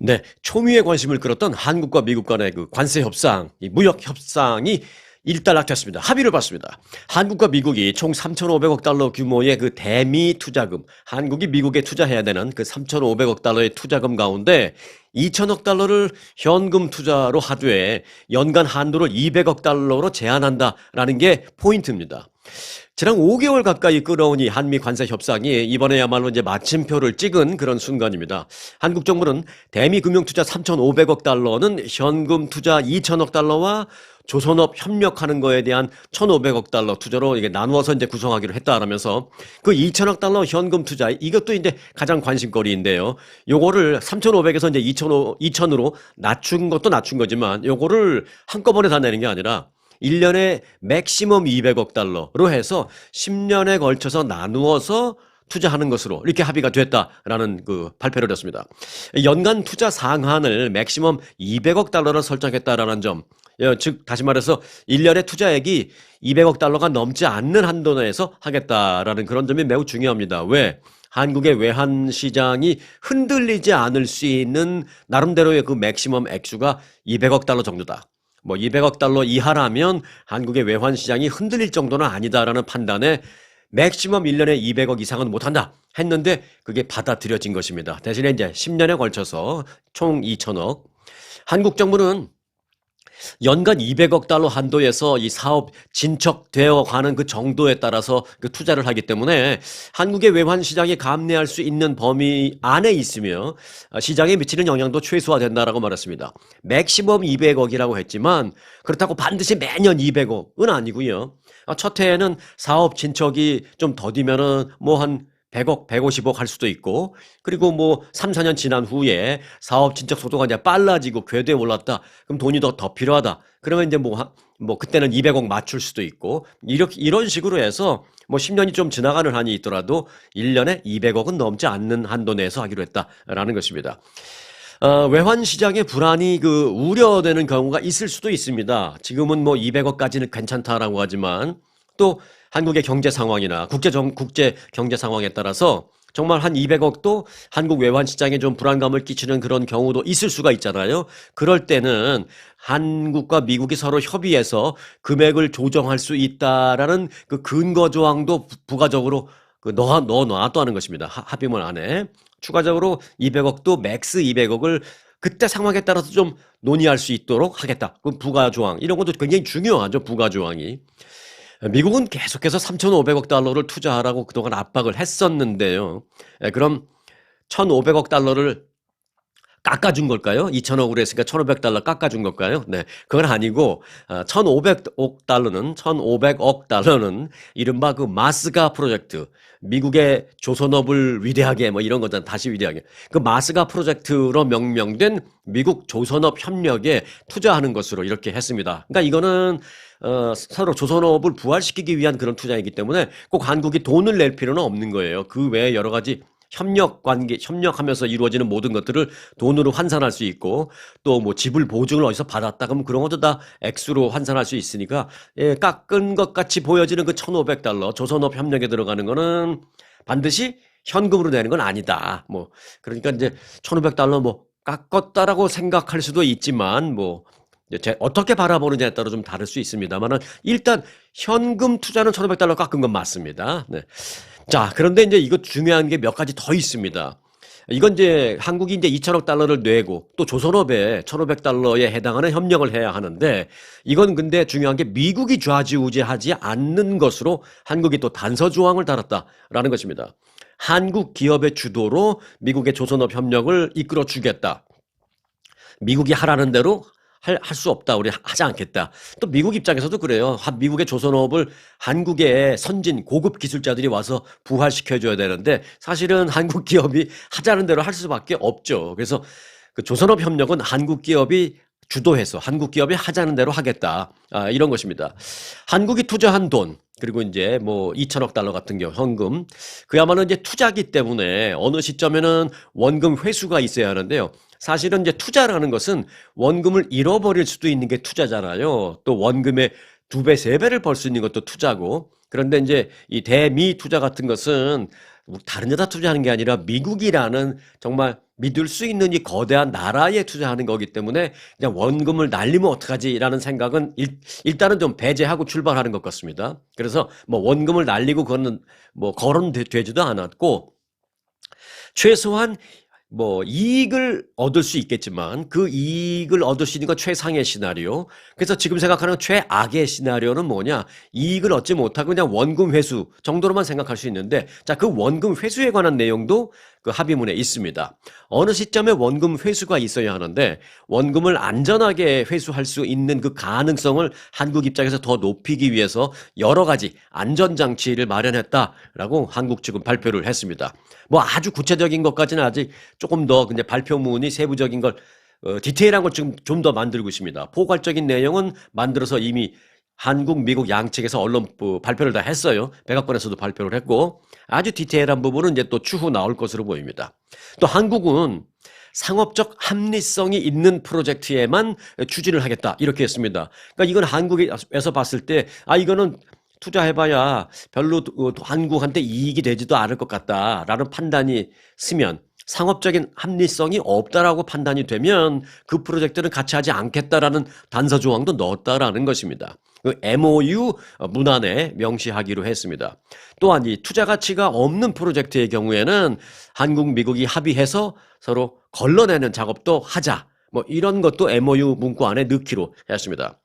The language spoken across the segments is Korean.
네, 초미의 관심을 끌었던 한국과 미국 간의 그 관세 협상, 이 무역 협상이 일단락됐습니다. 합의를 봤습니다. 한국과 미국이 총 3,500억 달러 규모의 그 대미 투자금, 한국이 미국에 투자해야 되는 그 3,500억 달러의 투자금 가운데 2천억 달러를 현금 투자로 하되 연간 한도를 200억 달러로 제한한다라는 게 포인트입니다. 지난 5개월 가까이 끌어온 이 한미 관세 협상이 이번에야말로 이제 마침표를 찍은 그런 순간입니다. 한국 정부는 대미 금융투자 3,500억 달러는 현금 투자 2천억 달러와 조선업 협력하는 거에 대한 1,500억 달러 투자로 이게 나누어서 이제 구성하기로 했다라면서 그 2천억 달러 현금 투자 이것도 이제 가장 관심거리인데요. 요거를 3,500에서 이제 2,000으로 낮춘 것도 낮춘 거지만 요거를 한꺼번에 다 내는 게 아니라 1년에 맥시멈 200억 달러로 해서 10년에 걸쳐서 나누어서 투자하는 것으로 이렇게 합의가 됐다라는 그 발표를 했습니다. 연간 투자 상한을 맥시멈 200억 달러로 설정했다라는 점, 즉 다시 말해서 1년에 투자액이 200억 달러가 넘지 않는 한도 내에서 하겠다라는 그런 점이 매우 중요합니다. 왜? 한국의 외환 시장이 흔들리지 않을 수 있는 나름대로의 그 맥시멈 액수가 200억 달러 정도다. 뭐 200억 달러 이하라면 한국의 외환 시장이 흔들릴 정도는 아니다라는 판단에 맥시멈 1년에 200억 이상은 못한다 했는데 그게 받아들여진 것입니다. 대신에 이제 10년에 걸쳐서 총 2천억. 한국 정부는 연간 200억 달러 한도에서 이 사업 진척되어 가는 그 정도에 따라서 그 투자를 하기 때문에 한국의 외환 시장이 감내할 수 있는 범위 안에 있으며 시장에 미치는 영향도 최소화된다라고 말했습니다. 맥시멈 200억이라고 했지만 그렇다고 반드시 매년 200억은 아니고요. 첫 해에는 사업 진척이 좀 더디면은 뭐 한 100억, 150억 할 수도 있고, 그리고 뭐 3, 4년 지난 후에 사업 진척 속도가 이제 빨라지고 궤도에 올랐다. 그럼 돈이 더 필요하다. 그러면 이제 뭐 그때는 200억 맞출 수도 있고, 이런 식으로 해서 뭐 10년이 좀 지나가는 한이 있더라도 1년에 200억은 넘지 않는 한도 내에서 하기로 했다라는 것입니다. 외환 시장의 불안이 그 우려되는 경우가 있을 수도 있습니다. 지금은 뭐 200억까지는 괜찮다라고 하지만 또 한국의 경제 상황이나 국제 경제 상황에 따라서 정말 한 200억도 한국 외환 시장에 좀 불안감을 끼치는 그런 경우도 있을 수가 있잖아요. 그럴 때는 한국과 미국이 서로 협의해서 금액을 조정할 수 있다라는 그 근거 조항도 부가적으로 그 넣어놔도 하는 것입니다. 합의문 안에. 추가적으로 200억도 맥스 200억을 그때 상황에 따라서 좀 논의할 수 있도록 하겠다. 그 부가 조항 이런 것도 굉장히 중요하죠. 부가 조항이. 미국은 계속해서 3,500억 달러를 투자하라고 그동안 압박을 했었는데요. 그럼 1,500억 달러를 깎아준 걸까요? 2천억으로 했으니까 1,500달러 깎아준 걸까요? 네. 그건 아니고, 1,500억 달러는 이른바 그 마스가 프로젝트, 미국의 조선업을 위대하게 뭐 이런 거잖아. 다시 위대하게. 그 마스가 프로젝트로 명명된 미국 조선업 협력에 투자하는 것으로 이렇게 했습니다. 그러니까 이거는 서로 조선업을 부활시키기 위한 그런 투자이기 때문에 꼭 한국이 돈을 낼 필요는 없는 거예요. 그 외에 여러 가지 협력하면서 이루어지는 모든 것들을 돈으로 환산할 수 있고 또 뭐 지불 보증을 어디서 받았다 그러면 그런 것도 다 액수로 환산할 수 있으니까 깎은 것 같이 보여지는 그 1,500달러 조선업 협력에 들어가는 거는 반드시 현금으로 내는 건 아니다. 뭐 그러니까 이제 1,500달러 뭐 깎았다라고 생각할 수도 있지만 뭐 어떻게 바라보느냐에 따라 좀 다를 수 있습니다만은 일단 현금 투자는 1,500달러 깎은 건 맞습니다. 네. 자, 그런데 이제 이거 중요한 게 몇 가지 더 있습니다. 이건 이제 한국이 이제 2천억 달러를 내고 또 조선업에 1,500달러에 해당하는 협력을 해야 하는데 이건 근데 중요한 게 미국이 좌지우지하지 않는 것으로 한국이 또 단서 조항을 달았다라는 것입니다. 한국 기업의 주도로 미국의 조선업 협력을 이끌어 주겠다. 미국이 하라는 대로 할 수 없다. 우리 하지 않겠다. 또 미국 입장에서도 그래요. 미국의 조선업을 한국의 선진 고급 기술자들이 와서 부활시켜줘야 되는데 사실은 한국 기업이 하자는 대로 할 수밖에 없죠. 그래서 그 조선업 협력은 한국 기업이 주도해서 한국 기업이 하자는 대로 하겠다. 이런 것입니다. 한국이 투자한 돈, 그리고 이제 뭐 2천억 달러 같은 경우 현금 그야말로 이제 투자기 때문에 어느 시점에는 원금 회수가 있어야 하는데요. 사실은 이제 투자라는 것은 원금을 잃어버릴 수도 있는 게 투자잖아요. 또 원금의 2배, 3배를 벌 수 있는 것도 투자고. 그런데 이제 이 대미 투자 같은 것은 다른 데다 투자하는 게 아니라 미국이라는 정말 믿을 수 있는 이 거대한 나라에 투자하는 거기 때문에 그냥 원금을 날리면 어떡하지라는 생각은 일단은 좀 배제하고 출발하는 것 같습니다. 그래서 뭐 원금을 날리고 그거는 뭐 거론되지도 않았고 최소한 뭐 이익을 얻을 수 있겠지만 그 이익을 얻을 수 있는 건 최상의 시나리오. 그래서 지금 생각하는 최악의 시나리오는 뭐냐? 이익을 얻지 못하고 그냥 원금 회수 정도로만 생각할 수 있는데 자, 그 원금 회수에 관한 내용도 그 합의문에 있습니다. 어느 시점에 원금 회수가 있어야 하는데 원금을 안전하게 회수할 수 있는 그 가능성을 한국 입장에서 더 높이기 위해서 여러 가지 안전장치를 마련했다라고 한국 측은 발표를 했습니다. 뭐 아주 구체적인 것까지는 아직 조금 더 근데 발표문이 세부적인 걸 디테일한 걸 좀 더 만들고 있습니다. 포괄적인 내용은 만들어서 이미 한국, 미국 양측에서 언론 발표를 다 했어요. 백악관에서도 발표를 했고 아주 디테일한 부분은 이제 또 추후 나올 것으로 보입니다. 또 한국은 상업적 합리성이 있는 프로젝트에만 추진을 하겠다 이렇게 했습니다. 그러니까 이건 한국에서 봤을 때 이거는 투자해봐야 별로 한국한테 이익이 되지도 않을 것 같다라는 판단이 쓰면 상업적인 합리성이 없다라고 판단이 되면 그 프로젝트는 같이 하지 않겠다라는 단서 조항도 넣었다라는 것입니다. 그 MOU 문안에 명시하기로 했습니다. 또한 이 투자 가치가 없는 프로젝트의 경우에는 한국, 미국이 합의해서 서로 걸러내는 작업도 하자. 뭐 이런 것도 MOU 문구 안에 넣기로 했습니다.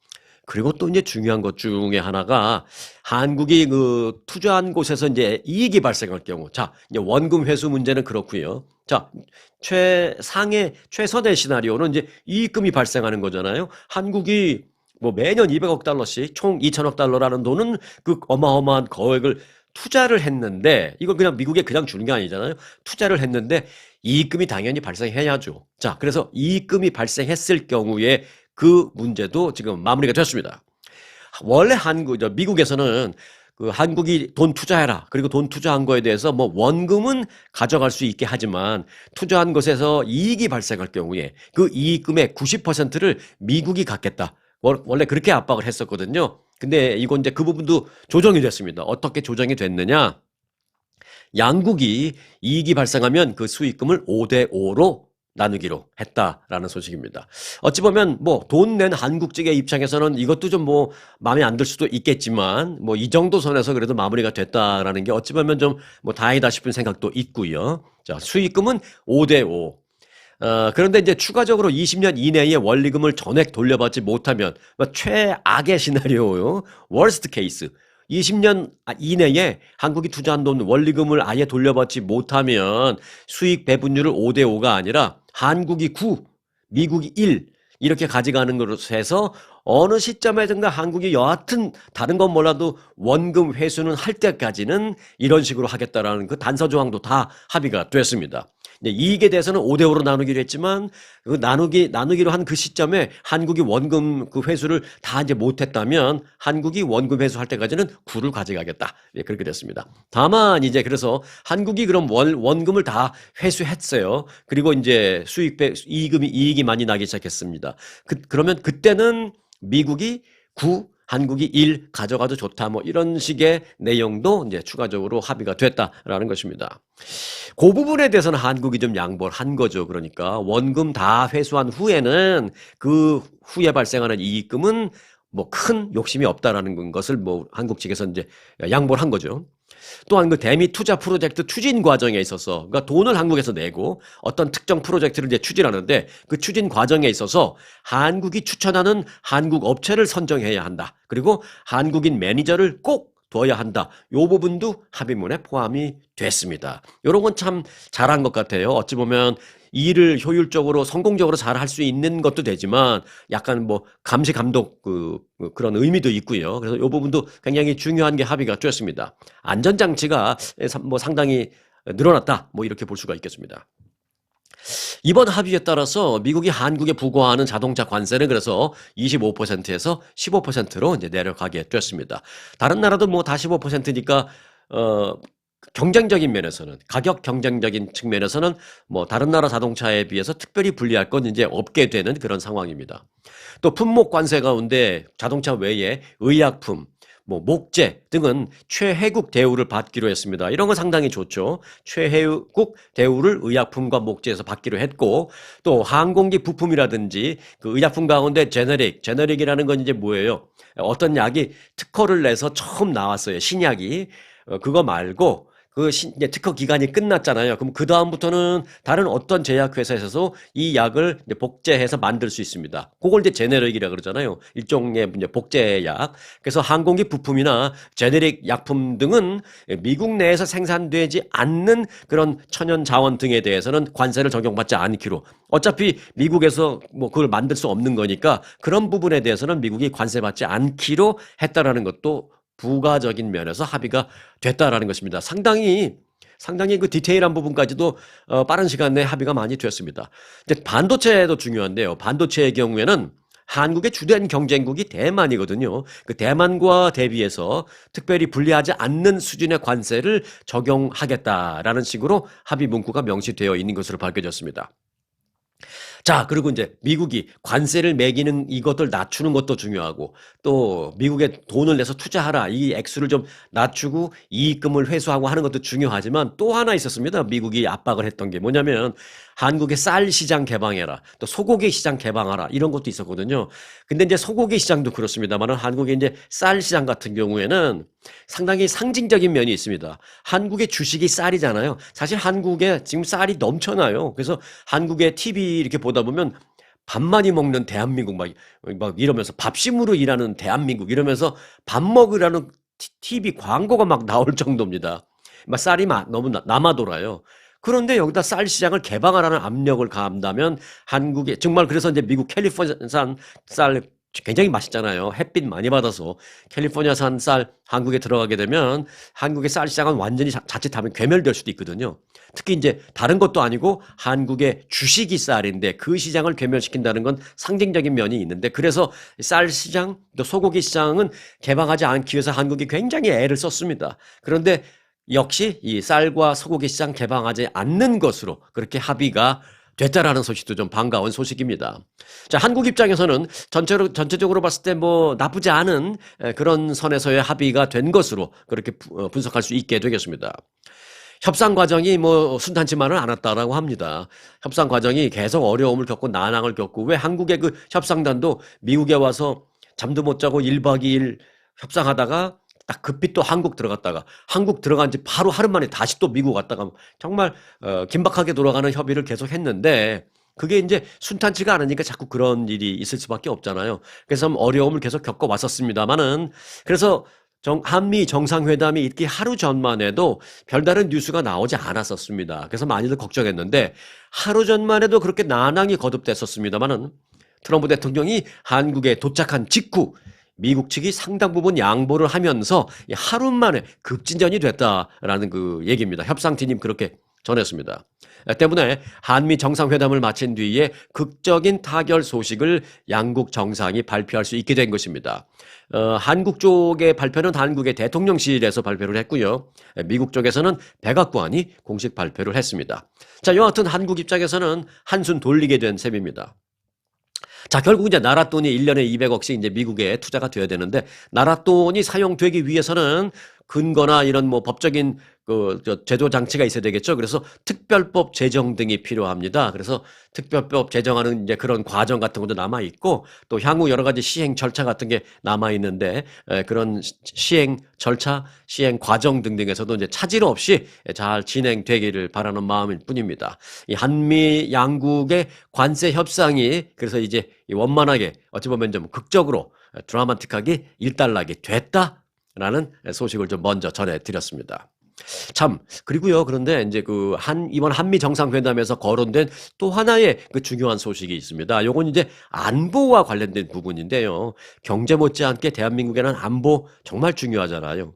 그리고 또 이제 중요한 것 중에 하나가 한국이 그 투자한 곳에서 이제 이익이 발생할 경우, 자, 이제 원금 회수 문제는 그렇고요. 자, 최선의 시나리오는 이제 이익금이 발생하는 거잖아요. 한국이 뭐 매년 200억 달러씩 총 2천억 달러라는 돈은 그 어마어마한 거액을 투자를 했는데 이걸 그냥 미국에 그냥 주는 게 아니잖아요. 투자를 했는데 이익금이 당연히 발생해야죠. 자, 그래서 이익금이 발생했을 경우에 그 문제도 지금 마무리가 됐습니다. 원래 미국에서는 그 한국이 돈 투자해라. 그리고 돈 투자한 거에 대해서 뭐 원금은 가져갈 수 있게 하지만 투자한 것에서 이익이 발생할 경우에 그 이익금의 90%를 미국이 갖겠다. 원래 그렇게 압박을 했었거든요. 근데 이건 이제 그 부분도 조정이 됐습니다. 어떻게 조정이 됐느냐? 양국이 이익이 발생하면 그 수익금을 5대5로 나누기로 했다라는 소식입니다. 어찌 보면 뭐 돈 낸 한국 측의 입장에서는 이것도 좀 뭐 마음에 안 들 수도 있겠지만 뭐 이 정도 선에서 그래도 마무리가 됐다라는 게 어찌 보면 좀 뭐 다행이다 싶은 생각도 있고요. 자, 수익금은 5대5. 그런데 이제 추가적으로 20년 이내에 원리금을 전액 돌려받지 못하면 뭐 최악의 시나리오요. 월스트 케이스. 20년 이내에 한국이 투자한 돈 원리금을 아예 돌려받지 못하면 수익 배분율을 5대5가 아니라 한국이 9, 미국이 1 이렇게 가져가는 것으로 해서 어느 시점에든가 한국이 여하튼 다른 건 몰라도 원금 회수는 할 때까지는 이런 식으로 하겠다라는 그 단서 조항도 다 합의가 됐습니다. 이익에 대해서는 5대5로 나누기로 했지만 그 나누기로 한 그 시점에 한국이 원금 그 회수를 다 이제 못했다면 한국이 원금 회수할 때까지는 9를 가져가겠다. 예, 그렇게 됐습니다. 다만 이제 그래서 한국이 그럼 원금을 다 회수했어요. 그리고 이제 이익이 많이 나기 시작했습니다. 그러면 그때는 미국이 9, 한국이 1 가져가도 좋다. 뭐 이런 식의 내용도 이제 추가적으로 합의가 됐다라는 것입니다. 그 부분에 대해서는 한국이 좀 양보를 한 거죠. 그러니까 원금 다 회수한 후에는 그 후에 발생하는 이익금은 뭐 큰 욕심이 없다라는 것을 뭐 한국 측에서 이제 양보를 한 거죠. 또한 그 대미 투자 프로젝트 추진 과정에 있어서 그러니까 돈을 한국에서 내고 어떤 특정 프로젝트를 이제 추진하는데 그 추진 과정에 있어서 한국이 추천하는 한국 업체를 선정해야 한다. 그리고 한국인 매니저를 꼭 둬야 한다. 요 부분도 합의문에 포함이 됐습니다. 요런 건 참 잘한 것 같아요. 어찌 보면 일을 효율적으로 성공적으로 잘 할 수 있는 것도 되지만 약간 뭐 감시 감독 그런 의미도 있고요. 그래서 요 부분도 굉장히 중요한 게 합의가 됐습니다. 안전장치가 뭐 상당히 늘어났다. 뭐 이렇게 볼 수가 있겠습니다. 이번 합의에 따라서 미국이 한국에 부과하는 자동차 관세는 그래서 25%에서 15%로 이제 내려가게 됐습니다. 다른 나라도 뭐 다 15%니까 경쟁적인 면에서는 가격 경쟁적인 측면에서는 뭐 다른 나라 자동차에 비해서 특별히 불리할 건 이제 없게 되는 그런 상황입니다. 또 품목 관세 가운데 자동차 외에 의약품, 뭐 목재 등은 최혜국 대우를 받기로 했습니다. 이런 건 상당히 좋죠. 최혜국 대우를 의약품과 목재에서 받기로 했고 또 항공기 부품이라든지 그 의약품 가운데 제너릭이라는 건 이제 뭐예요? 어떤 약이 특허를 내서 처음 나왔어요. 신약이. 그거 말고 이제 특허 기간이 끝났잖아요. 그럼 그 다음부터는 다른 어떤 제약회사에서도 이 약을 이제 복제해서 만들 수 있습니다. 그걸 이제 제네릭이라 그러잖아요. 일종의 이제 복제약. 그래서 항공기 부품이나 제네릭 약품 등은 미국 내에서 생산되지 않는 그런 천연 자원 등에 대해서는 관세를 적용받지 않기로. 어차피 미국에서 뭐 그걸 만들 수 없는 거니까 그런 부분에 대해서는 미국이 관세받지 않기로 했다라는 것도 부가적인 면에서 합의가 됐다라는 것입니다. 상당히 그 디테일한 부분까지도 빠른 시간 내에 합의가 많이 됐습니다. 이제 반도체도 중요한데요. 반도체의 경우에는 한국의 주된 경쟁국이 대만이거든요. 그 대만과 대비해서 특별히 불리하지 않는 수준의 관세를 적용하겠다라는 식으로 합의 문구가 명시되어 있는 것으로 밝혀졌습니다. 자, 그리고 이제 미국이 관세를 매기는 이것들 낮추는 것도 중요하고 또 미국에 돈을 내서 투자하라. 이 액수를 좀 낮추고 이익금을 회수하고 하는 것도 중요하지만 또 하나 있었습니다. 미국이 압박을 했던 게 뭐냐면 한국의 쌀 시장 개방해라. 또 소고기 시장 개방하라. 이런 것도 있었거든요. 근데 이제 소고기 시장도 그렇습니다만은 한국의 이제 쌀 시장 같은 경우에는 상당히 상징적인 면이 있습니다. 한국의 주식이 쌀이잖아요. 사실 한국에 지금 쌀이 넘쳐나요. 그래서 한국의 TV 이렇게 보다 보면 밥 많이 먹는 대한민국 막 이러면서 밥심으로 일하는 대한민국 이러면서 밥 먹으라는 TV 광고가 막 나올 정도입니다. 막 쌀이 너무 남아 돌아요. 그런데 여기다 쌀 시장을 개방하라는 압력을 가한다면 한국에 정말 그래서 이제 미국 캘리포니아산 쌀 굉장히 맛있잖아요. 햇빛 많이 받아서 캘리포니아산 쌀 한국에 들어가게 되면 한국의 쌀 시장은 완전히 자칫하면 괴멸될 수도 있거든요. 특히 이제 다른 것도 아니고 한국의 주식이 쌀인데 그 시장을 괴멸시킨다는 건 상징적인 면이 있는데 그래서 쌀 시장 또 소고기 시장은 개방하지 않기 위해서 한국이 굉장히 애를 썼습니다. 그런데 역시 이 쌀과 소고기 시장 개방하지 않는 것으로 그렇게 합의가 됐다라는 소식도 좀 반가운 소식입니다. 자, 한국 입장에서는 전체적으로 봤을 때 뭐 나쁘지 않은 그런 선에서의 합의가 된 것으로 그렇게 분석할 수 있게 되겠습니다. 협상 과정이 뭐 순탄치만은 않았다라고 합니다. 협상 과정이 계속 어려움을 겪고 난항을 겪고 왜 한국의 그 협상단도 미국에 와서 잠도 못 자고 1박 2일 협상하다가 딱 급히 또 한국 들어갔다가 한국 들어간 지 바로 하루 만에 다시 또 미국 갔다가 정말 긴박하게 돌아가는 협의를 계속 했는데 그게 이제 순탄치가 않으니까 자꾸 그런 일이 있을 수밖에 없잖아요. 그래서 어려움을 계속 겪어왔었습니다만은 그래서 한미 정상회담이 있기 하루 전만 해도 별다른 뉴스가 나오지 않았었습니다. 그래서 많이들 걱정했는데 하루 전만 해도 그렇게 난항이 거듭됐었습니다만은 트럼프 대통령이 한국에 도착한 직후 미국 측이 상당 부분 양보를 하면서 하루 만에 급진전이 됐다라는 그 얘기입니다. 협상팀이 그렇게 전했습니다. 때문에 한미 정상회담을 마친 뒤에 극적인 타결 소식을 양국 정상이 발표할 수 있게 된 것입니다. 한국 쪽의 발표는 한국의 대통령실에서 발표를 했고요. 미국 쪽에서는 백악관이 공식 발표를 했습니다. 자, 여하튼 한국 입장에서는 한숨 돌리게 된 셈입니다. 자, 결국 이제 나라 돈이 1년에 200억씩 이제 미국에 투자가 돼야 되는데 나라 돈이 사용되기 위해서는 근거나 이런 뭐 법적인 제도 장치가 있어야 되겠죠. 그래서 특별법 제정 등이 필요합니다. 그래서 특별법 제정하는 이제 그런 과정 같은 것도 남아 있고 또 향후 여러 가지 시행 절차 같은 게 남아 있는데 그런 시행 절차, 시행 과정 등등에서도 이제 차질 없이 잘 진행되기를 바라는 마음일 뿐입니다. 이 한미 양국의 관세 협상이 그래서 이제 원만하게 어찌 보면 좀 극적으로 드라마틱하게 일단락이 됐다라는 소식을 좀 먼저 전해드렸습니다. 참, 그리고요, 그런데 이제 이번 한미 정상회담에서 거론된 또 하나의 그 중요한 소식이 있습니다. 요건 이제 안보와 관련된 부분인데요. 경제 못지않게 대한민국에는 안보 정말 중요하잖아요.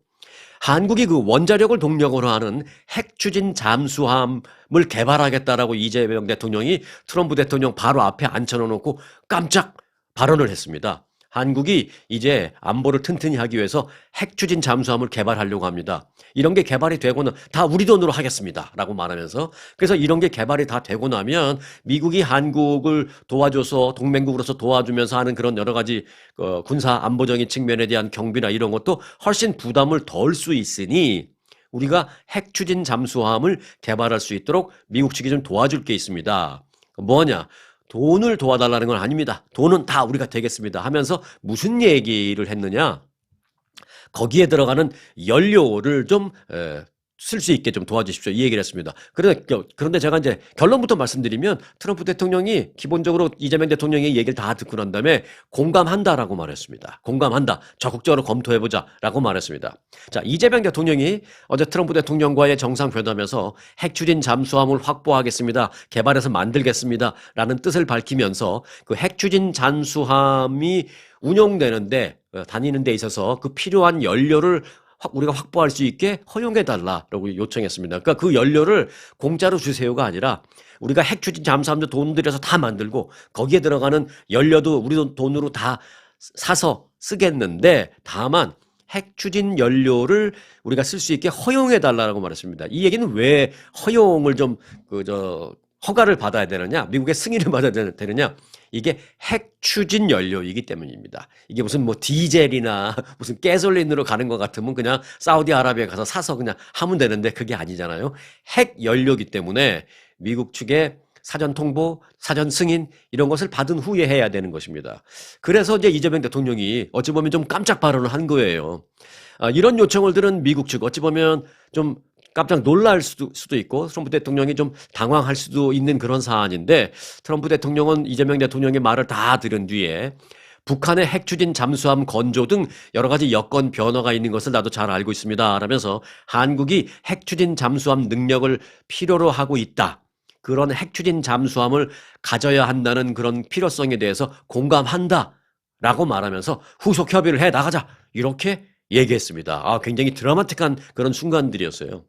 한국이 그 원자력을 동력으로 하는 핵 추진 잠수함을 개발하겠다라고 이재명 대통령이 트럼프 대통령 바로 앞에 앉혀놓고 깜짝 발언을 했습니다. 한국이 이제 안보를 튼튼히 하기 위해서 핵 추진 잠수함을 개발하려고 합니다. 이런 게 개발이 되고는 다 우리 돈으로 하겠습니다라고 말하면서, 그래서 이런 게 개발이 다 되고 나면 미국이 한국을 도와줘서 동맹국으로서 도와주면서 하는 그런 여러 가지 군사 안보적인 측면에 대한 경비나 이런 것도 훨씬 부담을 덜 수 있으니 우리가 핵 추진 잠수함을 개발할 수 있도록 미국 측이 좀 도와줄 게 있습니다. 뭐냐? 돈을 도와달라는 건 아닙니다. 돈은 다 우리가 되겠습니다 하면서 무슨 얘기를 했느냐? 거기에 들어가는 연료를 좀 쓸 수 있게 좀 도와주십시오, 이 얘기를 했습니다. 그런데 제가 이제 결론부터 말씀드리면 트럼프 대통령이 기본적으로 이재명 대통령의 얘기를 다 듣고 난 다음에 공감한다라고 말했습니다. 공감한다. 적극적으로 검토해보자라고 말했습니다. 자, 이재명 대통령이 어제 트럼프 대통령과의 정상회담에서 핵 추진 잠수함을 확보하겠습니다. 개발해서 만들겠습니다. 라는 뜻을 밝히면서 그 핵 추진 잠수함이 운용되는데 다니는 데 있어서 그 필요한 연료를 우리가 확보할 수 있게 허용해달라고 요청했습니다. 그러니까 그 연료를 공짜로 주세요가 아니라 우리가 핵 추진 잠수함도 돈 들여서 다 만들고 거기에 들어가는 연료도 우리 돈으로 다 사서 쓰겠는데 다만 핵 추진 연료를 우리가 쓸 수 있게 허용해달라고 말했습니다. 이 얘기는 왜 허용을 좀 허가를 받아야 되느냐, 미국의 승인을 받아야 되느냐, 이게 핵 추진 연료이기 때문입니다. 이게 무슨 뭐 디젤이나 무슨 가솔린으로 가는 것 같으면 그냥 사우디아라비아에 가서 사서 그냥 하면 되는데 그게 아니잖아요. 핵 연료이기 때문에 미국 측의 사전 통보, 사전 승인 이런 것을 받은 후에 해야 되는 것입니다. 그래서 이제 이재명 대통령이 어찌 보면 좀 깜짝 발언을 한 거예요. 이런 요청을 들은 미국 측 어찌 보면 좀 깜짝 놀랄 수도 있고 트럼프 대통령이 좀 당황할 수도 있는 그런 사안인데, 트럼프 대통령은 이재명 대통령의 말을 다 들은 뒤에 북한의 핵 추진 잠수함 건조 등 여러 가지 여건 변화가 있는 것을 나도 잘 알고 있습니다 라면서 한국이 핵 추진 잠수함 능력을 필요로 하고 있다, 그런 핵 추진 잠수함을 가져야 한다는 그런 필요성에 대해서 공감한다 라고 말하면서 후속 협의를 해 나가자 이렇게 얘기했습니다. 굉장히 드라마틱한 그런 순간들이었어요.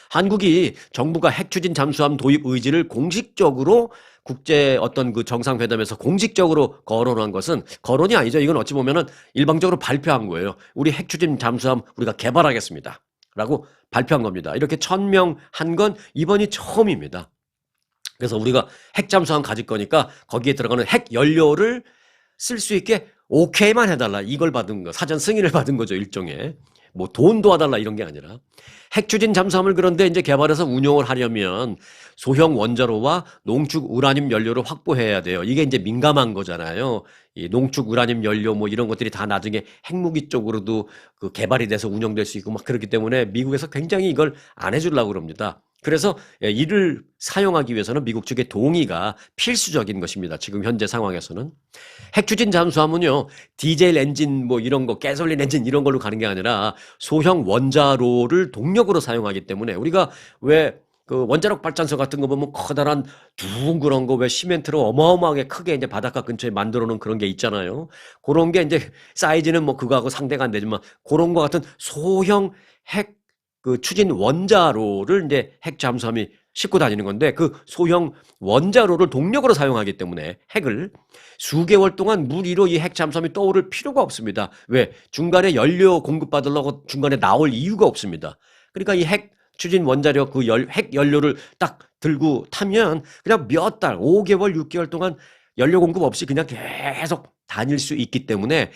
한국이 정부가 핵 추진 잠수함 도입 의지를 공식적으로 국제 어떤 그 정상회담에서 공식적으로 거론한 것은 거론이 아니죠. 이건 어찌 보면은 일방적으로 발표한 거예요. 우리 핵 추진 잠수함 우리가 개발하겠습니다 라고 발표한 겁니다. 이렇게 천명한 건 이번이 처음입니다. 그래서 우리가 핵 잠수함 가질 거니까 거기에 들어가는 핵 연료를 쓸 수 있게 오케이만 해달라, 이걸 받은 거, 사전 승인을 받은 거죠. 일종의 뭐 돈 도와달라 이런 게 아니라 핵 추진 잠수함을 그런데 이제 개발해서 운용을 하려면 소형 원자로와 농축 우라늄 연료를 확보해야 돼요. 이게 이제 민감한 거잖아요. 이 농축 우라늄 연료 뭐 이런 것들이 다 나중에 핵무기 쪽으로도 그 개발이 돼서 운영될 수 있고 막 그렇기 때문에 미국에서 굉장히 이걸 안 해주려고 그럽니다. 그래서 이를 사용하기 위해서는 미국 측의 동의가 필수적인 것입니다. 지금 현재 상황에서는. 핵 추진 잠수함은요, 디젤 엔진 뭐 이런 거, 가솔린 엔진 이런 걸로 가는 게 아니라 소형 원자로를 동력으로 사용하기 때문에 우리가 왜 그 원자력 발전소 같은 거 보면 커다란 둥그런 거 왜 시멘트로 어마어마하게 크게 이제 바닷가 근처에 만들어 놓은 그런 게 있잖아요. 그런 게 이제 사이즈는 뭐 그거하고 상대가 안 되지만 그런 거 같은 소형 핵 그 추진 원자로를 이제 핵 잠수함이 싣고 다니는 건데, 그 소형 원자로를 동력으로 사용하기 때문에 핵을 수개월 동안 물 위로 이 핵 잠수함이 떠오를 필요가 없습니다. 왜? 중간에 연료 공급받으려고 중간에 나올 이유가 없습니다. 그러니까 이 핵 추진 원자력 그 핵 연료를 딱 들고 타면 그냥 몇 달, 5개월, 6개월 동안 연료 공급 없이 그냥 계속 다닐 수 있기 때문에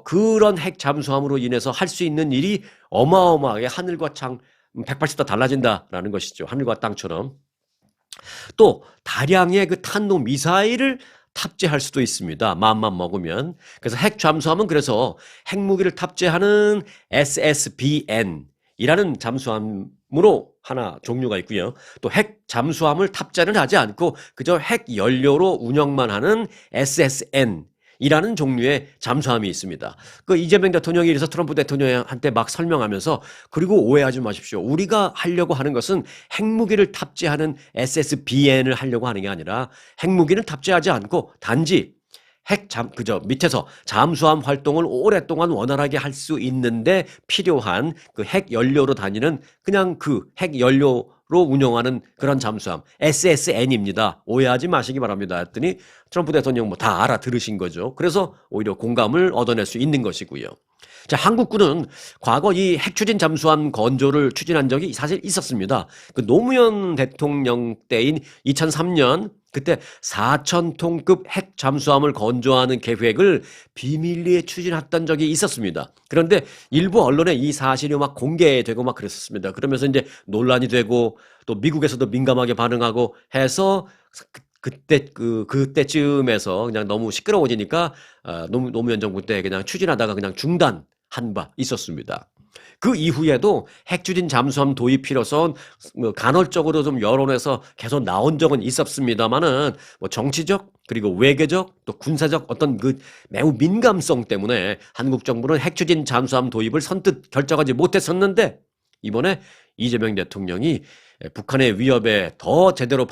그런 핵 잠수함으로 인해서 할 수 있는 일이 어마어마하게 하늘과 땅 180도 달라진다라는 것이죠. 하늘과 땅처럼. 또 다량의 그 탄도 미사일을 탑재할 수도 있습니다. 마음만 먹으면. 그래서 핵 잠수함은 그래서 핵무기를 탑재하는 SSBN 이라는 잠수함으로 하나 종류가 있고요. 또 핵 잠수함을 탑재는 하지 않고 그저 핵 연료로 운영만 하는 SSN 이라는 종류의 잠수함이 있습니다. 그 이재명 대통령이 이래서 트럼프 대통령한테 막 설명하면서, 그리고 오해하지 마십시오, 우리가 하려고 하는 것은 핵무기를 탑재하는 SSBN을 하려고 하는 게 아니라 핵무기는 탑재하지 않고 단지 그저 밑에서 잠수함 활동을 오랫동안 원활하게 할 수 있는데 필요한 그 핵 연료로 다니는 그냥 그 핵 연료 운영하는 그런 잠수함 SSN입니다. 오해하지 마시기 바랍니다. 했더니 트럼프 대통령 뭐 다 알아들으신 거죠. 그래서 오히려 공감을 얻어낼 수 있는 것이고요. 자, 한국군은 과거 이 핵추진 잠수함 건조를 추진한 적이 사실 있었습니다. 그 노무현 대통령 때인 2003년 그때 4,000톤급 핵 잠수함을 건조하는 계획을 비밀리에 추진했던 적이 있었습니다. 그런데 일부 언론에 이 사실이 막 공개되고 막 그랬었습니다. 그러면서 이제 논란이 되고 또 미국에서도 민감하게 반응하고 해서 그때쯤에서 그냥 너무 시끄러워지니까 노무현 정부 때 그냥 추진하다가 그냥 중단한 바 있었습니다. 그 이후에도 핵추진 잠수함 도입 필요성 뭐 간헐적으로 좀 여론에서 계속 나온 적은 있었습니다만은 뭐 정치적 그리고 외교적 또 군사적 어떤 그 매우 민감성 때문에 한국 정부는 핵추진 잠수함 도입을 선뜻 결정하지 못했었는데 이번에 이재명 대통령이 북한의 위협에 더 제대로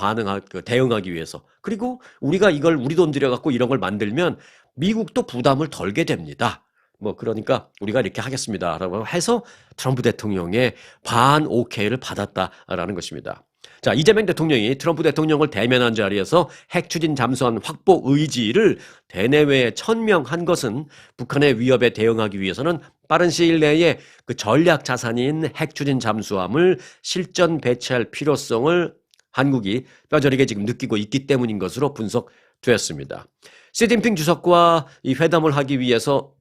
대응하기 위해서 그리고 우리가 이걸 우리 돈 들여갖고 이런 걸 만들면 미국도 부담을 덜게 됩니다. 뭐 그러니까 우리가 이렇게 하겠습니다라고 해서 트럼프 대통령의 반 오케이를 받았다라는 것입니다. 자, 이재명 대통령이 트럼프 대통령을 대면한 자리에서 핵 추진 잠수함 확보 의지를 대내외에 천명한 것은 북한의 위협에 대응하기 위해서는 빠른 시일 내에 그 전략 자산인 핵 추진 잠수함을 실전 배치할 필요성을 한국이 뼈저리게 지금 느끼고 있기 때문인 것으로 분석되었습니다. 시진핑 주석과 이 회담을 하기 위해서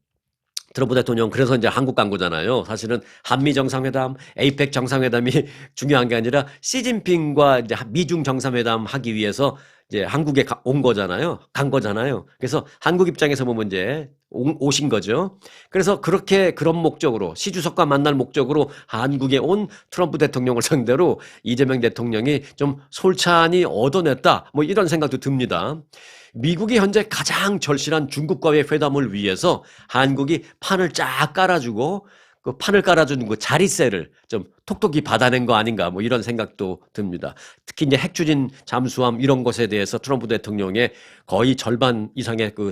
트럼프 대통령 그래서 이제 한국 간 거잖아요. 사실은 한미 정상회담, 에이펙 정상회담이 중요한 게 아니라 시진핑과 이제 미중 정상회담 하기 위해서 이제 한국에 온 거잖아요. 간 거잖아요. 그래서 한국 입장에서 보면 이제 오신 거죠. 그래서 그런 목적으로 시 주석과 만날 목적으로 한국에 온 트럼프 대통령을 상대로 이재명 대통령이 좀 솔찬히 얻어냈다. 뭐 이런 생각도 듭니다. 미국이 현재 가장 절실한 중국과의 회담을 위해서 한국이 판을 쫙 깔아주고 그 판을 깔아주는 그 자리세를 좀 톡톡히 받아낸 거 아닌가 뭐 이런 생각도 듭니다. 특히 이제 핵추진 잠수함 이런 것에 대해서 트럼프 대통령의 거의 절반 이상의 그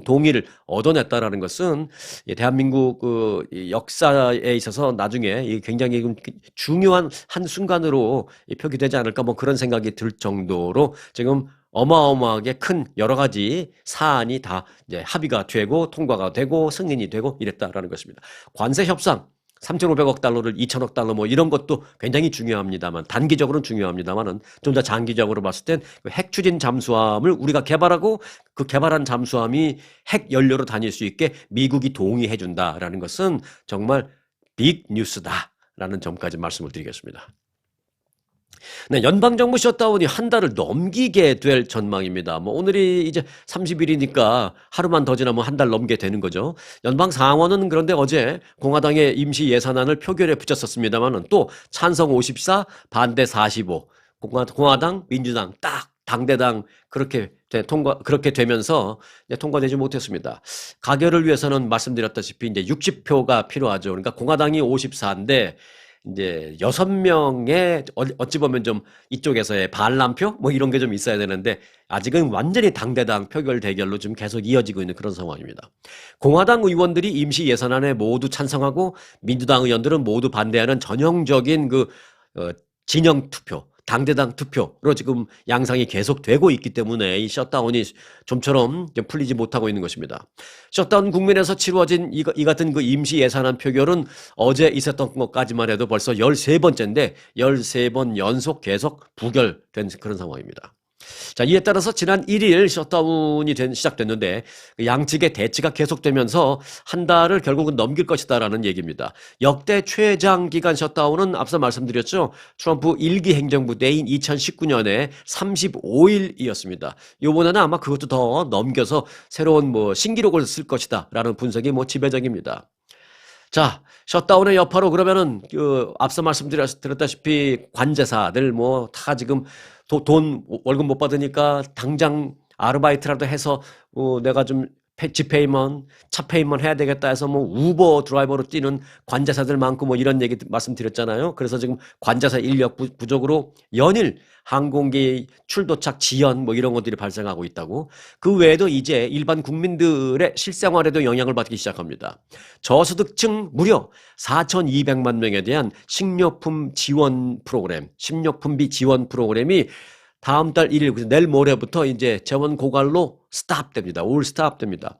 동의를 얻어냈다라는 것은 대한민국 그 역사에 있어서 나중에 굉장히 중요한 한 순간으로 표기되지 않을까 뭐 그런 생각이 들 정도로 지금 어마어마하게 큰 여러 가지 사안이 다 이제 합의가 되고 통과가 되고 승인이 되고 이랬다라는 것입니다. 관세 협상 3,500억 달러를 2,000억 달러 뭐 이런 것도 굉장히 중요합니다만 단기적으로는 중요합니다만은 좀 더 장기적으로 봤을 땐 핵 추진 잠수함을 우리가 개발하고 그 개발한 잠수함이 핵 연료로 다닐 수 있게 미국이 동의해 준다라는 것은 정말 빅 뉴스다라는 점까지 말씀을 드리겠습니다. 네, 연방정부 셧다운이 한 달을 넘기게 될 전망입니다. 뭐 오늘이 이제 30일이니까 하루만 더 지나면 한 달 넘게 되는 거죠. 연방 상원은 그런데 어제 공화당의 임시 예산안을 표결에 붙였었습니다만은 또 찬성 54, 반대 45. 공화당, 민주당 딱 당대당 그렇게 되면서 이제 통과되지 못했습니다. 가결을 위해서는 말씀드렸다시피 이제 60표가 필요하죠. 그러니까 공화당이 54인데 이제 6명의 어찌 보면 좀 이쪽에서의 반란표 뭐 이런 게 좀 있어야 되는데 아직은 완전히 당대당 표결 대결로 좀 계속 이어지고 있는 그런 상황입니다. 공화당 의원들이 임시 예산안에 모두 찬성하고 민주당 의원들은 모두 반대하는 전형적인 진영 투표 당대당 투표로 지금 양상이 계속되고 있기 때문에 이 셧다운이 좀처럼 풀리지 못하고 있는 것입니다. 셧다운 국면에서 치루어진 이 같은 그 임시 예산안 표결은 어제 있었던 것까지만 해도 벌써 13번째인데 13번 연속 계속 부결된 그런 상황입니다. 자, 이에 따라서 지난 1일 셧다운이 시작됐는데 양측의 대치가 계속되면서 한 달을 결국은 넘길 것이다라는 얘기입니다. 역대 최장기간 셧다운은 앞서 말씀드렸죠. 트럼프 1기 행정부 때인 2019년에 35일이었습니다. 이번에는 아마 그것도 더 넘겨서 새로운 신기록을 쓸 것이다라는 분석이 지배적입니다. 자, 셧다운의 여파로 그러면은 앞서 말씀드렸다시피 관제사들 다 지금 돈 월급 못 받으니까 당장 아르바이트라도 해서 내가 좀 집페이먼, 차 페이먼 해야 되겠다 해서 뭐 우버 드라이버로 뛰는 관제사들 많고 뭐 이런 얘기 말씀드렸잖아요. 그래서 지금 관제사 인력 부족으로 연일 항공기 출도착 지연 뭐 이런 것들이 발생하고 있다고. 그 외에도 이제 일반 국민들의 실생활에도 영향을 받기 시작합니다. 저소득층 무려 4,200만 명에 대한 식료품 지원 프로그램, 식료품비 지원 프로그램이 다음 달 1일, 내일 모레부터 이제 재원 고갈로 스탑됩니다. 올 스탑됩니다.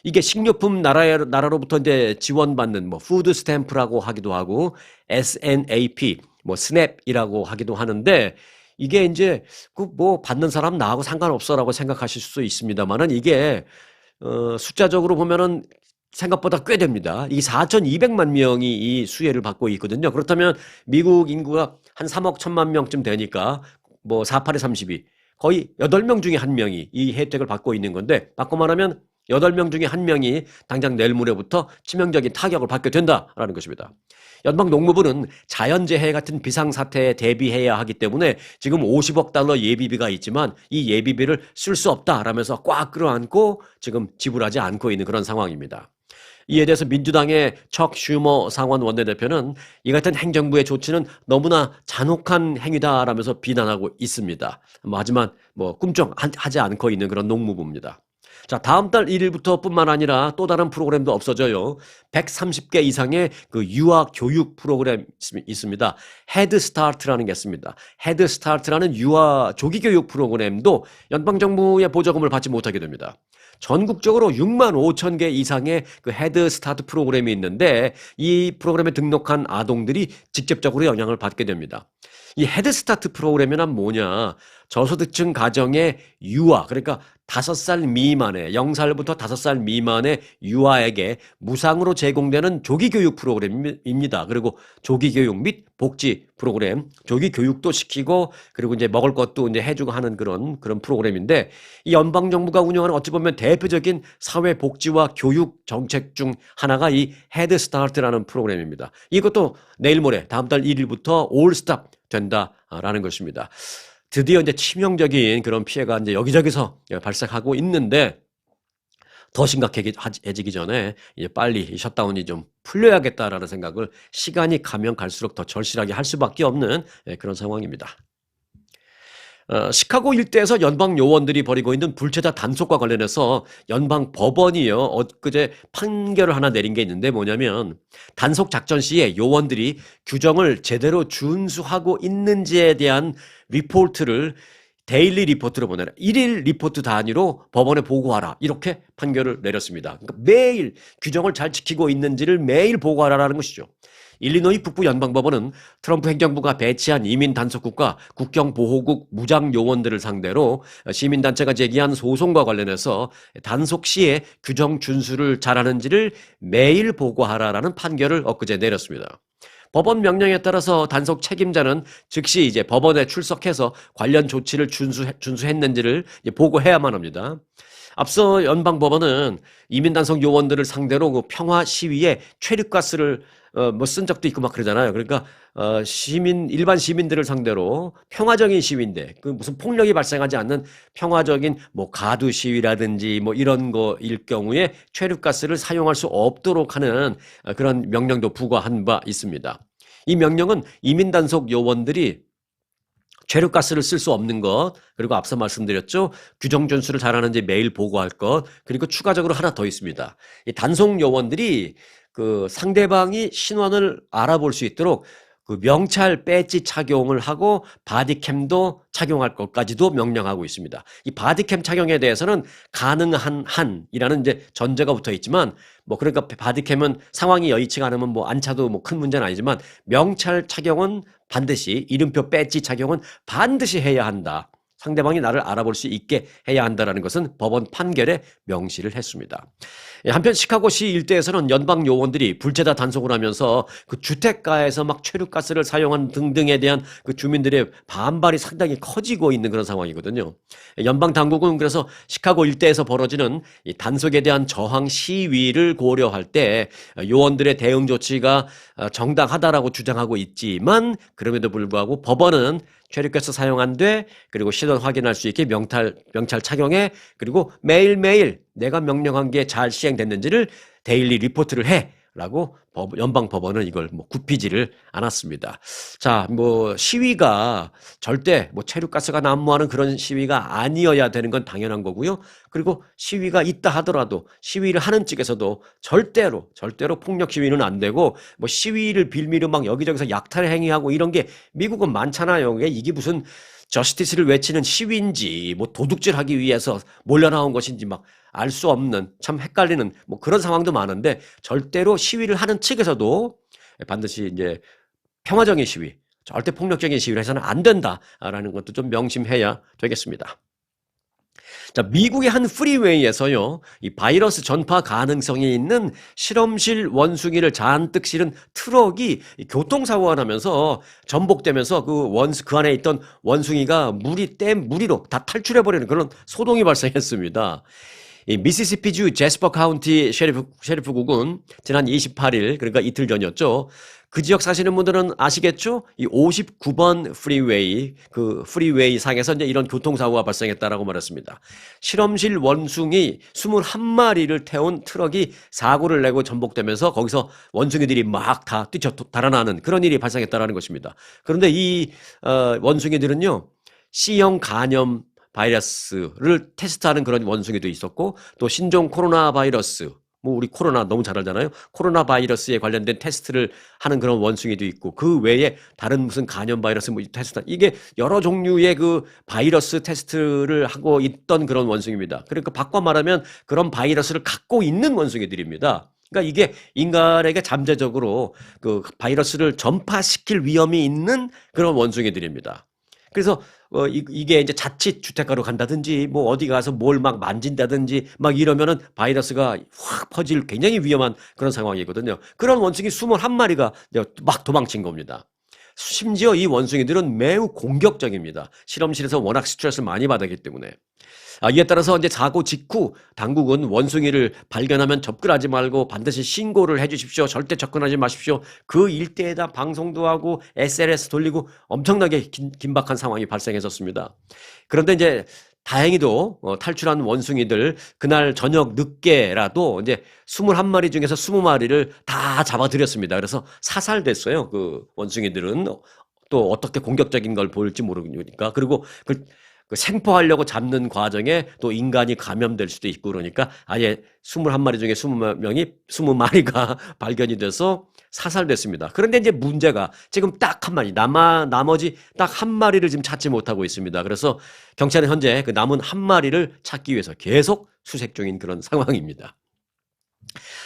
이게 식료품 나라로부터 이제 지원받는 뭐 푸드 스탬프라고 하기도 하고 SNAP, 뭐 스냅이라고 하기도 하는데 이게 이제 그 뭐 받는 사람 나하고 상관없어라고 생각하실 수 있습니다만은 이게 숫자적으로 보면은 생각보다 꽤 됩니다. 이 4,200만 명이 이 수혜를 받고 있거든요. 그렇다면 미국 인구가 한 3억 1천만 명쯤 되니까 뭐 48에 32, 거의 8명 중에 1명이 이 혜택을 받고 있는 건데, 바꿔 말하면 8명 중에 1명이 당장 내일 모레부터 치명적인 타격을 받게 된다라는 것입니다. 연방농무부는 자연재해 같은 비상사태에 대비해야 하기 때문에 지금 50억 달러 예비비가 있지만 이 예비비를 쓸 수 없다라면서 꽉 끌어안고 지금 지불하지 않고 있는 그런 상황입니다. 이에 대해서 민주당의 척 슈머 상원 원내대표는 이 같은 행정부의 조치는 너무나 잔혹한 행위다라면서 비난하고 있습니다. 하지만 뭐 꿈쩍하지 않고 있는 그런 농무부입니다. 자, 다음 달 1일부터 뿐만 아니라 또 다른 프로그램도 없어져요. 130개 이상의 그 유아 교육 프로그램 있습니다. 헤드스타트라는 게 있습니다. 헤드스타트라는 유아 조기 교육 프로그램도 연방정부의 보조금을 받지 못하게 됩니다. 전국적으로 6만 5천 개 이상의 그 헤드스타트 프로그램이 있는데 이 프로그램에 등록한 아동들이 직접적으로 영향을 받게 됩니다. 이 헤드스타트 프로그램이란 뭐냐? 저소득층 가정의 유아, 그러니까 5살 미만의, 0살부터 5살 미만의 유아에게 무상으로 제공되는 조기교육 프로그램입니다. 그리고 조기교육 및 복지 프로그램, 조기교육도 시키고, 그리고 이제 먹을 것도 이제 해주고 하는 그런 프로그램인데, 이 연방정부가 운영하는 어찌 보면 대표적인 사회복지와 교육 정책 중 하나가 이 헤드스타트라는 프로그램입니다. 이것도 내일 모레, 다음 달 1일부터 올스탑 된다라는 것입니다. 드디어 이제 치명적인 그런 피해가 이제 여기저기서 발생하고 있는데 더 심각해지기 전에 이제 빨리 이 셧다운이 좀 풀려야겠다라는 생각을 시간이 가면 갈수록 더 절실하게 할 수밖에 없는 그런 상황입니다. 시카고 일대에서 연방 요원들이 벌이고 있는 불체자 단속과 관련해서 연방 법원이요 엊그제 판결을 하나 내린 게 있는데 뭐냐면 단속 작전 시에 요원들이 규정을 제대로 준수하고 있는지에 대한 리포트를 데일리 리포트로 보내라. 1일 리포트 단위로 법원에 보고하라. 이렇게 판결을 내렸습니다. 그러니까 매일 규정을 잘 지키고 있는지를 매일 보고하라라는 것이죠. 일리노이 북부 연방법원은 트럼프 행정부가 배치한 이민 단속국과 국경보호국 무장 요원들을 상대로 시민단체가 제기한 소송과 관련해서 단속 시에 규정 준수를 잘하는지를 매일 보고하라라는 판결을 엊그제 내렸습니다. 법원 명령에 따라서 단속 책임자는 즉시 이제 법원에 출석해서 관련 조치를 준수했는지를 보고해야만 합니다. 앞서 연방법원은 이민 단속 요원들을 상대로 그 평화 시위에 최루가스를 뭐 쓴 적도 있고 막 그러잖아요. 그러니까 일반 시민들을 상대로 평화적인 시위인데 그 무슨 폭력이 발생하지 않는 평화적인 뭐 가두 시위라든지 뭐 이런 거일 경우에 최루가스를 사용할 수 없도록 하는 그런 명령도 부과한 바 있습니다. 이 명령은 이민 단속 요원들이 최루가스를 쓸 수 없는 것, 그리고 앞서 말씀드렸죠. 규정 준수를 잘하는지 매일 보고할 것, 그리고 추가적으로 하나 더 있습니다. 이 단속 요원들이 그 상대방이 신원을 알아볼 수 있도록 그 명찰 배지 착용을 하고 바디캠도 착용할 것까지도 명령하고 있습니다. 이 바디캠 착용에 대해서는 가능한 한이라는 이제 전제가 붙어 있지만 뭐 그러니까 바디캠은 상황이 여의치가 않으면 뭐 안 차도 뭐 큰 문제는 아니지만 명찰 착용은 반드시 이름표 배지 착용은 반드시 해야 한다. 상대방이 나를 알아볼 수 있게 해야 한다는 것은 법원 판결에 명시를 했습니다. 한편 시카고시 일대에서는 연방 요원들이 불체자 단속을 하면서 그 주택가에서 막 최루가스를 사용한 등등에 대한 그 주민들의 반발이 상당히 커지고 있는 그런 상황이거든요. 연방 당국은 그래서 시카고 일대에서 벌어지는 이 단속에 대한 저항 시위를 고려할 때 요원들의 대응 조치가 정당하다라고 주장하고 있지만 그럼에도 불구하고 법원은 체류께서 사용 안 돼. 그리고 신원 확인할 수 있게 명찰 착용해. 그리고 매일매일 내가 명령한 게 잘 시행됐는지를 데일리 리포트를 해. 라고 연방법원은 이걸 뭐 굽히지를 않았습니다. 자, 뭐 시위가 절대 뭐 체류가스가 난무하는 그런 시위가 아니어야 되는 건 당연한 거고요. 그리고 시위가 있다 하더라도 시위를 하는 측에서도 절대로 폭력 시위는 안 되고 뭐 시위를 빌미로 막 여기저기서 약탈 행위하고 이런 게 미국은 많잖아요. 이게 무슨 저스티스를 외치는 시위인지 뭐 도둑질하기 위해서 몰려 나온 것인지 막 알 수 없는 참 헷갈리는 뭐 그런 상황도 많은데 절대로 시위를 하는 측에서도 반드시 이제 평화적인 시위, 절대 폭력적인 시위를 해서는 안 된다라는 것도 좀 명심해야 되겠습니다. 자, 미국의 한 프리웨이에서요, 이 바이러스 전파 가능성이 있는 실험실 원숭이를 잔뜩 실은 트럭이 교통사고가 나면서 전복되면서 그 안에 있던 원숭이가 무리로 다 탈출해버리는 그런 소동이 발생했습니다. 이 미시시피주 제스퍼 카운티 셰리프국은 지난 28일, 그러니까 이틀 전이었죠. 그 지역 사시는 분들은 아시겠죠? 이 59번 프리웨이 상에서 이제 이런 교통사고가 발생했다라고 말했습니다. 실험실 원숭이 21마리를 태운 트럭이 사고를 내고 전복되면서 거기서 원숭이들이 막 다 달아나는 그런 일이 발생했다라는 것입니다. 그런데 이 원숭이들은요, C형 간염 바이러스를 테스트하는 그런 원숭이도 있었고, 또 신종 코로나 바이러스, 뭐 우리 코로나 너무 잘 알잖아요. 코로나 바이러스에 관련된 테스트를 하는 그런 원숭이도 있고, 그 외에 다른 무슨 간염 바이러스 뭐 테스트, 이게 여러 종류의 그 바이러스 테스트를 하고 있던 그런 원숭이입니다. 그러니까 바꿔 말하면 그런 바이러스를 갖고 있는 원숭이들입니다. 그러니까 이게 인간에게 잠재적으로 그 바이러스를 전파시킬 위험이 있는 그런 원숭이들입니다. 그래서 이게 이제 자칫 주택가로 간다든지 뭐 어디 가서 뭘 막 만진다든지 막 이러면은 바이러스가 확 퍼질 굉장히 위험한 그런 상황이거든요. 그런 원숭이 21마리가 막 도망친 겁니다. 심지어 이 원숭이들은 매우 공격적입니다. 실험실에서 워낙 스트레스를 많이 받았기 때문에. 이에 따라서 이제 사고 직후 당국은 원숭이를 발견하면 접근하지 말고 반드시 신고를 해 주십시오. 절대 접근하지 마십시오. 그 일대에다 방송도 하고 SLS 돌리고 엄청나게 긴박한 상황이 발생했었습니다. 그런데 이제 다행히도 탈출한 원숭이들 그날 저녁 늦게라도 이제 21마리 중에서 20마리를 다 잡아들였습니다. 그래서 사살됐어요. 그 원숭이들은 또 어떻게 공격적인 걸 보일지 모르니까. 그리고 그 생포하려고 잡는 과정에 또 인간이 감염될 수도 있고 그러니까 아예 21마리 중에 20마리가 발견이 돼서 사살됐습니다. 그런데 이제 문제가 지금 딱 한 마리, 나머지 딱 한 마리를 지금 찾지 못하고 있습니다. 그래서 경찰은 현재 그 남은 한 마리를 찾기 위해서 계속 수색 중인 그런 상황입니다.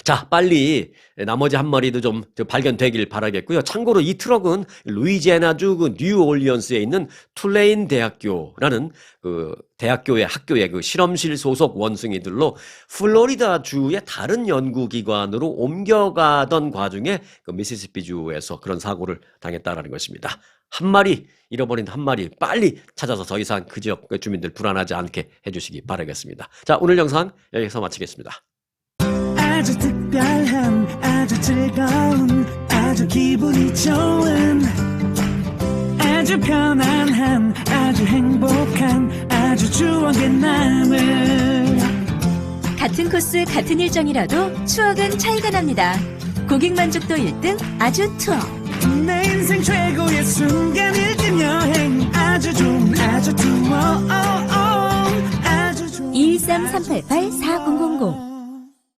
자, 빨리 나머지 한 마리도 좀 발견되길 바라겠고요. 참고로 이 트럭은 루이지애나주 그 뉴올리언스에 있는 툴레인 대학교라는 그 대학교의 학교의 그 실험실 소속 원숭이들로 플로리다 주의 다른 연구기관으로 옮겨가던 과중에 그 미시시피주에서 그런 사고를 당했다라는 것입니다. 한 마리 잃어버린 한 마리 빨리 찾아서 더 이상 그 지역 주민들 불안하지 않게 해주시기 바라겠습니다. 자, 오늘 영상 여기서 마치겠습니다. 아주 특별한 아주 즐거운 아주 기분이 좋은 아주 편안한 아주 행복한 아주 추억의 남을 같은 코스 같은 일정이라도 추억은 차이가 납니다. 고객 만족도 1등 아주 투어. 내 인생 최고의 순간 1등 여행 아주 좋은 아주 투어 아주 좋은 213-388-4000